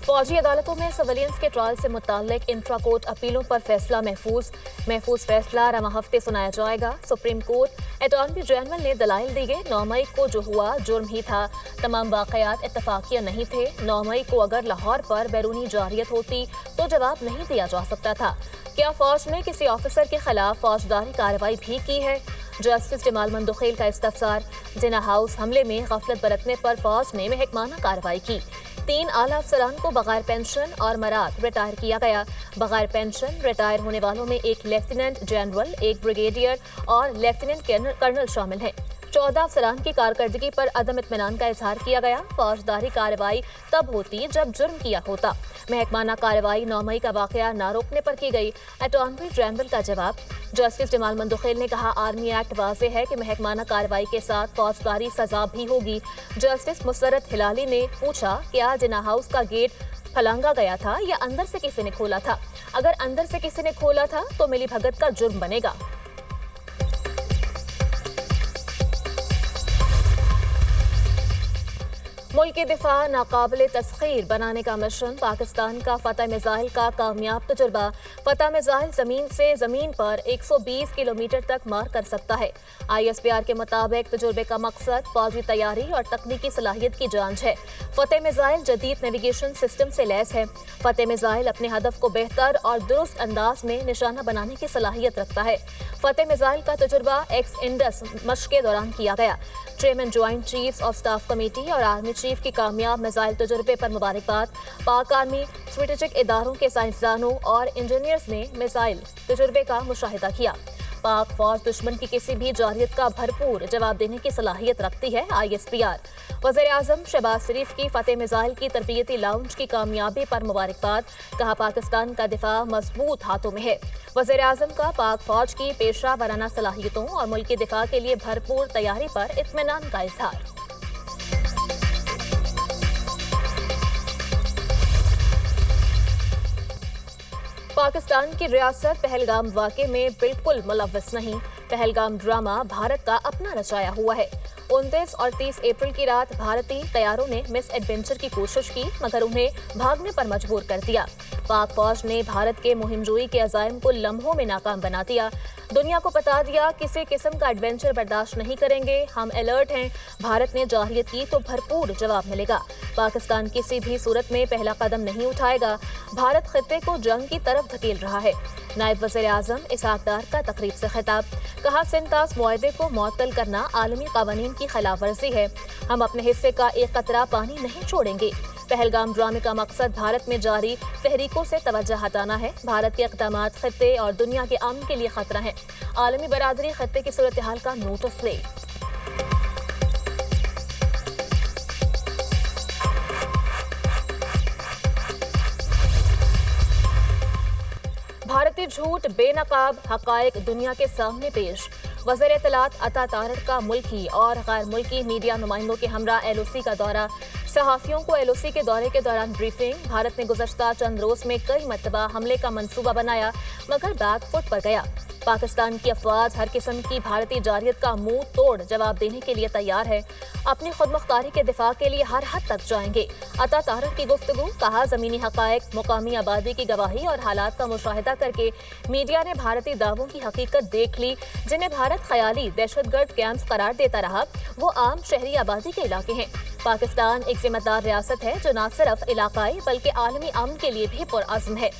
फौजी अदालतों में सिविलियंस के ट्रायल से मुताल्लिक इंट्रा कोर्ट अपीलों पर फैसला महफूज फैसला रवा हफ्ते सुनाया जाएगा। सुप्रीम कोर्ट अटॉर्नी जनरल ने दलाइल दी गए। 9 मई को जो हुआ जुर्म ही था, तमाम वाकयात इत्तफाकिया नहीं थे। 9 मई को अगर लाहौर पर बैरूनी जारियत होती तो जवाब नहीं दिया जा सकता था। क्या फौज ने किसी ऑफिसर के खिलाफ फौजदारी कार्रवाई भी की है? जस्टिस जमाल मंदोखेल का इस्तफसार। जिना हाउस हमले में गफलत बरतने पर फौज ने महकमाना कार्रवाई की। 3 आला अफसरान को बगैर पेंशन और मराद रिटायर किया गया। बगैर पेंशन रिटायर होने वालों में एक लेफ्टिनेंट जनरल, एक ब्रिगेडियर और लेफ्टिनेंट कर्नल शामिल हैं। 14 अफसरान की कारकर्दगी पर अदम इत्मीनान का इजहार किया गया। फौजदारी कार्रवाई तब होती जब जुर्म किया होता। महकमाना कार्रवाई 9 मई का वाकया न रोकने पर की गई। अटॉर्नी जनरल का जवाब। जस्टिस जमाल मंदोखेल ने कहा, आर्मी एक्ट वाज़ेह है कि महकमाना कार्रवाई के साथ फौजदारी सजा भी होगी। जस्टिस मुसर्रत हिलाली ने पूछा, क्या जिना हाउस का गेट फलांगा गया था या अंदर से किसी ने खोला था? अगर अंदर से किसी ने खोला था तो मिली भगत का जुर्म बनेगा। मुल्क के दिफा नाकाबिले तस्खीर बनाने का मिशन। पाकिस्तान का फतह मिसाइल का कामयाब तजुर्बा। फतह मिसाइल जमीन से जमीन पर 120 किलोमीटर तक मार कर सकता है। ISPR के मुताबिक तजुर्बे का मकसद फौजी तैयारी और तकनीकी सलाहियत की जांच है। फतह मिसाइल जदीद नेविगेशन सिस्टम से लैस है। फतह मिसाइल अपने हदफ को बेहतर और दुरुस्त अंदाज में निशाना बनाने की सलाहियत रखता है। फतह मिसाइल का तजुर्बा एक्स इंडस मशक के दौरान किया गया। Chairman joint chiefs of staff committee और आर्मी चीफ की कामयाब मिसाइल तजुर्बे पर मुबारकबाद। पाक आर्मी, स्ट्रेटेजिक इदारों के साइंसदानों और इंजीनियर्स ने मिसाइल तजुर्बे का मुशाहिदा किया। पाक फौज दुश्मन की किसी भी जारियत का भरपूर जवाब देने की सलाहियत रखती है। ISPR। वज़ीर-ए-आज़म शहबाज शरीफ की फतेह मिसाइल की तरबियती लाउंज की कामयाबी पर मुबारकबाद। कहा, पाकिस्तान का दिफा मजबूत हाथों में है। वज़ीर-ए-आज़म का पाक फौज की पेशा वराना सलाहियतों और मुल्क के दिफा के लिए भरपूर तैयारी पर इत्मीनान का इजहार। पाकिस्तान की रियासत पहलगाम वाक़े में बिल्कुल मुलव्वस नहीं। पहलगाम ड्रामा भारत का अपना रचाया हुआ है। 29 और 30 अप्रैल की रात भारतीय तैयारों ने मिस एडवेंचर की कोशिश की, मगर उन्हें भागने पर मजबूर कर दिया। पाक फौज ने भारत के मुहिमजोई के अज़ाइम को लम्हों में नाकाम बना दिया। दुनिया को बता दिया, किसी किस्म का एडवेंचर बर्दाश्त नहीं करेंगे, हम अलर्ट हैं। भारत ने जाहियत की तो भरपूर जवाब मिलेगा। पाकिस्तान किसी भी सूरत में पहला कदम नहीं उठाएगा। भारत खित्ते को जंग की तरफ धकेल रहा है। नायब वज़ीर-ए-आज़म इसहाक डार का तकरीब से खिताब। कहा, सिंतास मुआहदे को मुअत्तल करना आलमी कानून की खिलाफ वर्जी है। हम अपने हिस्से का एक कतरा पानी नहीं छोड़ेंगे। पहलगाम ड्रामे का मकसद भारत में जारी तहरीकों से तवज्जो हटाना है। भारत के इक़दामात खित्ते और दुनिया के अमन के लिए खतरा है। आलमी बरादरी खित्ते की सूरत हाल का नोटिस ले। भारतीय झूठ बेनकाब हक़ाइक़ दुनिया के सामने पेश। वज़ीर इत्तलात अता तारड़ का मुल्की और गैर मुल्की मीडिया नुमाइंदों के हमरा LOC का दौरा। सहाफ़ियों को LOC के दौरे के दौरान ब्रीफिंग। भारत ने गुज़श्ता चंद रोज़ में कई मरतबा हमले का मंसूबा बनाया, मगर बैकफुट पर गया। पाकिस्तान की अफवाज हर किस्म की भारतीय जारियत का मुंह तोड़ जवाब देने के लिए तैयार है। अपनी खुदमुख्तारी के दिफा के लिए हर हद तक जाएंगे। अता तारड़ की गुफ्तगू। कहा, ज़मीनी हक़ाइक़, मुकामी आबादी की गवाही और हालात का मुशाहिदा करके मीडिया ने भारतीय दावों की हकीकत देख ली, जिन्हें भारत ख़याली दहशतगर्द कैंप्स करार देता रहा। वो आम शहरी आबादी के इलाके हैं। पाकिस्तान एक जिम्मेदार रियासत है जो न सिर्फ इलाकाई बल्कि आलमी अमन के लिए भी पुरअज़्म है।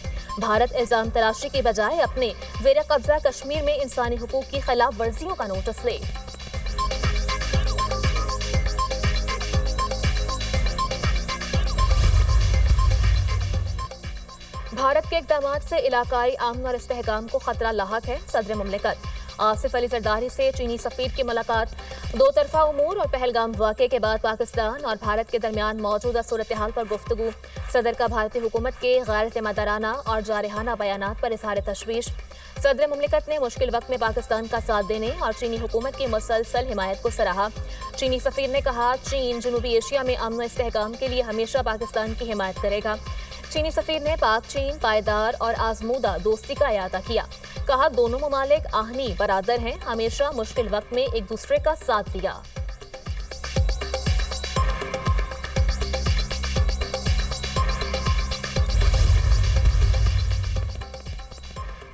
भारत इल्जाम तराशी की बजाय अपने ज़ेर कब्जा कश्मीर में इंसानी हुकूक की खिलाफ वर्जियों का नोटिस ले। भारत के इक़दामात से इलाकाई अमन और इस्तेहकाम को खतरा लाहक है। सदर मुमलिकत आसिफ अली जरदारी से चीनी सफ़ीर की मुलाकात। दो तरफा उमूर और पहलगाम वाक़े के बाद पाकिस्तान और भारत के दरमियान मौजूदा सूरत हाल पर गुफ्तगू। सदर का भारतीय हुकूमत के गैर ज़िम्मेदाराना और जारहाना बयानात पर इज़हार तशवीश। सदर मुमलिकत ने मुश्किल वक्त में पाकिस्तान का साथ देने और चीनी हुकूमत की मुसलसल हिमायत को सराहा। चीनी सफ़ीर ने कहा, चीन जनूबी एशिया में अमन इस्तेहकाम के लिए हमेशा पाकिस्तान की हिमायत करेगा। चीनी सफ़ीर ने पाक चीन पायदार और आजमूदा दोस्ती का इयादा किया। कहा, दोनों ममालिक आहनी बरादर हैं, हमेशा मुश्किल वक्त में एक दूसरे का साथ दिया।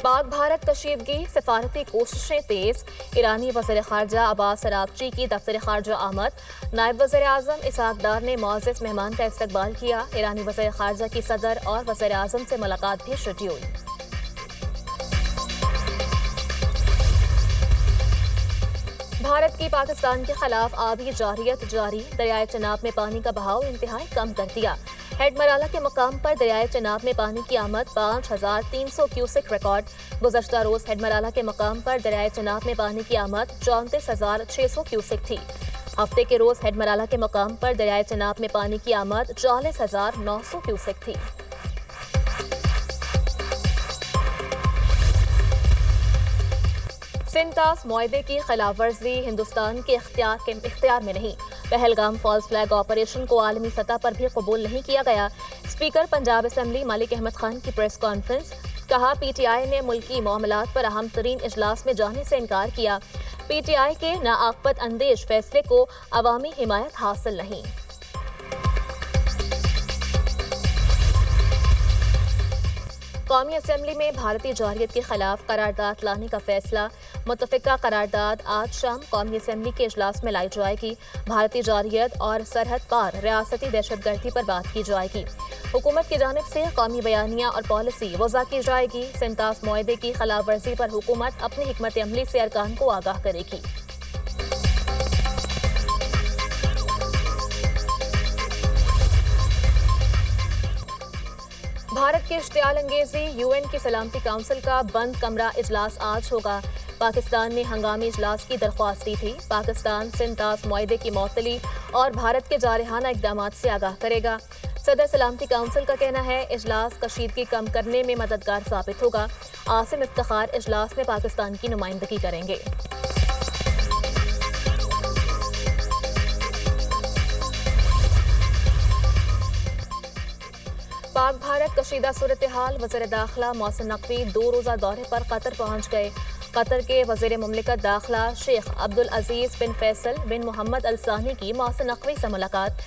पाक भारत कशीदगी सफारती कोशिशें तेज। ईरानी वज़ीर ख़ारजा अब्बास अराग़ची की दफ्तर ख़ारजा आमद। नायब वज़ीर आज़म इसहाक़ डार ने मुअज़्ज़ज़ मेहमान का इस्तकबाल किया। ईरानी वज़ीर ख़ारजा की सदर और वज़ीर आज़म से मुलाकात भी शेड्यूल। भारत की पाकिस्तान के खिलाफ आबी जारियत जारी। दरियाए चनाब में पानी का बहाव इंतहाई कम कर दिया। हेड मराला के मकाम पर दरियाए चनाब में पानी की आमद 5300 क्यूसेक रिकॉर्ड। गुज़श्ता रोज हेड मराला के मकाम पर दरियाए चनाब में पानी की आमद 34,600 क्यूसेक थी। हफ्ते के रोज हेड मराला के मकाम पर दरियाए चनाब में पानी की आमद 40,900 क्यूसेक थी। सिंतास मुआहदे की खिलाफ वर्जी हिंदुस्तान के इख्तियार में नहीं। पहलगाम फॉल्स फ्लैग ऑपरेशन को आलमी सतह पर भी कबूल नहीं किया गया। स्पीकर पंजाब असम्बली मलिक अहमद खान की प्रेस कॉन्फ्रेंस। कहा PTI ने मुल्की मामलात पर अहम तरीन इजलास में जाने से इनकार किया। PTI के नाआकबत अंदेश फैसले को अवामी हिमायत हासिल नहीं। कौमी असम्बली में भारतीय जारियत के खिलाफ करारदाद लाने का फैसला। मुतफ़िका करारदाद आज शाम कौमी असम्बली के इजलास में लाई जाएगी। भारतीय जारियत और सरहद पार रियासती दहशतगर्दी पर बात की जाएगी। हुकूमत की जानिब से कौमी बयानिया और पॉलिसी वज़ा की जाएगी। सिंतास मुआहदे की खिलाफ वर्जी पर हुकूमत अपनी हिकमत अमली से अरकान को आगाह करेगी। भारत की इश्तियाल अंगेजी। UN की सलामती काउंसिल का बंद कमरा इजलास आज होगा। पाकिस्तान ने हंगामी इजलास की दरख्वास्त दी थी। पाकिस्तान सिंतास मुआहदे की मअतली और भारत के जारहाना इक़दामात से आगाह करेगा। सदर सलामती काउंसिल का कहना है इजलास कशीदगी कम करने में मददगार साबित होगा। आसिम इफ्तिखार इजलास में पाकिस्तान की नुमाइंदगी करेंगे। पाक भारत कशीदा सूरत हाल। वज़ीर दाखिला मोहसिन नकवी 2 रोज़ा दौरे पर कतर पहुँच गए। कतर के वज़ीर मुमलिकत दाखिला शेख अब्दुल अजीज़ बिन फैसल बिन मोहम्मद अल सानी की मोहसिन नकवी से मुलाकात।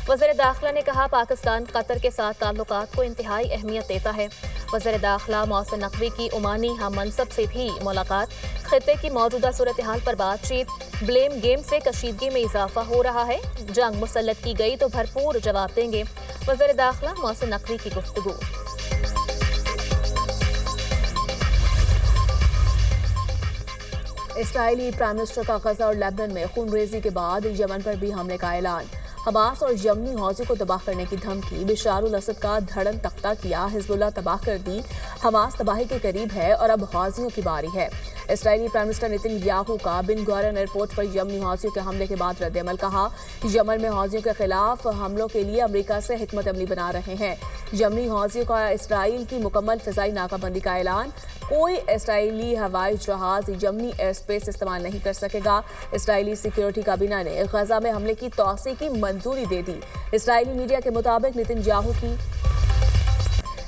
वज़ीर दाखिला ने कहा पाकिस्तान कतर के साथ ताल्लुकात को इंतहाई अहमियत देता है। वज़ीर दाखिला मोहसिन नकवी की ओमानी हम मनसब से भी मुलाकात। खित्ते की मौजूदा सूरत हाल पर बातचीत। ब्लेम गेम से कशीदगी में इजाफा हो रहा है। जंग मुसल्लत की गई तो भरपूर जवाब देंगे। वज़ीर दाखिला मोहसिन नकवी की गुफ्तगू। इसराइली प्राइम मिनिस्टर का गजा और लेबनान में खूनरेजी के बाद यमन पर भी हमले का ऐलान। हमास और यमनी हौजी को तबाह करने की धमकी। बशार अल असद का धड़न तख्ता किया। हिजबुल्लाह तबाह कर दी। हमास तबाही के करीब है और अब हौजियों की बारी है। इसराइली प्राइम मिनिस्टर नेतन्याहू का बिन गुरियन एयरपोर्ट पर यमनी हौजियों के हमले के बाद रद्द-ए-अमल। कहा यमन में हौजियों के खिलाफ हमलों के लिए अमेरिका से हिकमत अमली बना रहे हैं। यमनी हौजियों का इसराइल की मुकम्मल फिजाई नाकाबंदी का ऐलान। कोई इसराइली हवाई जहाज यमनी एयर स्पेस इस्तेमाल नहीं कर सकेगा। इसराइली सिक्योरिटी काबीना ने गजा में हमले की तौसी की मंजूरी दे दी। इसराइली मीडिया के मुताबिक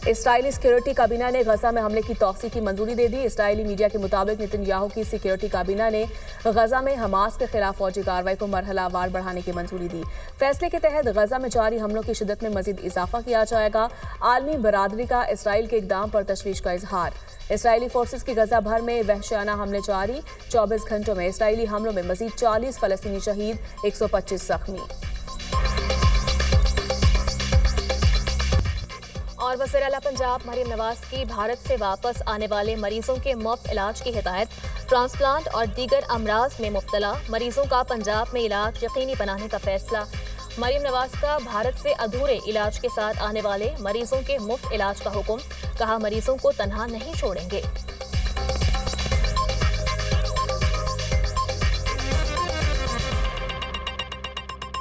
इसराइली सिक्योरिटी काबीना ने गजा में हमले की तौसी की मंजूरी दे दी। इसराइली मीडिया के मुताबिक नेतन्याहू की सिक्योरिटी काबीना ने गजा में हमास के खिलाफ फौजी कार्रवाई को मरहलावार बढ़ाने की मंजूरी दी। फैसले के तहत गजा में जारी हमलों की शिद्दत में मजीद इजाफा किया जाएगा। आलमी बरादरी का इसराइल के इकदाम पर तशवीश का इजहार। इसराइली फोर्सेस की गजा भर में वहशियाना हमले जारी। 24 घंटों में इसराइली हमलों में मजीद 40 फलस्तीनी शहीद, 125 जख्मी। और वज़ीर आला पंजाब मरीम नवाज की भारत से वापस आने वाले मरीजों के मुफ्त इलाज की हिदायत। ट्रांसप्लांट और दीगर अमराज में मुब्तला मरीजों का पंजाब में इलाज यकीनी बनाने का फैसला। मरीम नवाज का भारत से अधूरे इलाज के साथ आने वाले मरीजों के मुफ्त इलाज का हुक्म। कहा मरीजों को तन्हा नहीं छोड़ेंगे।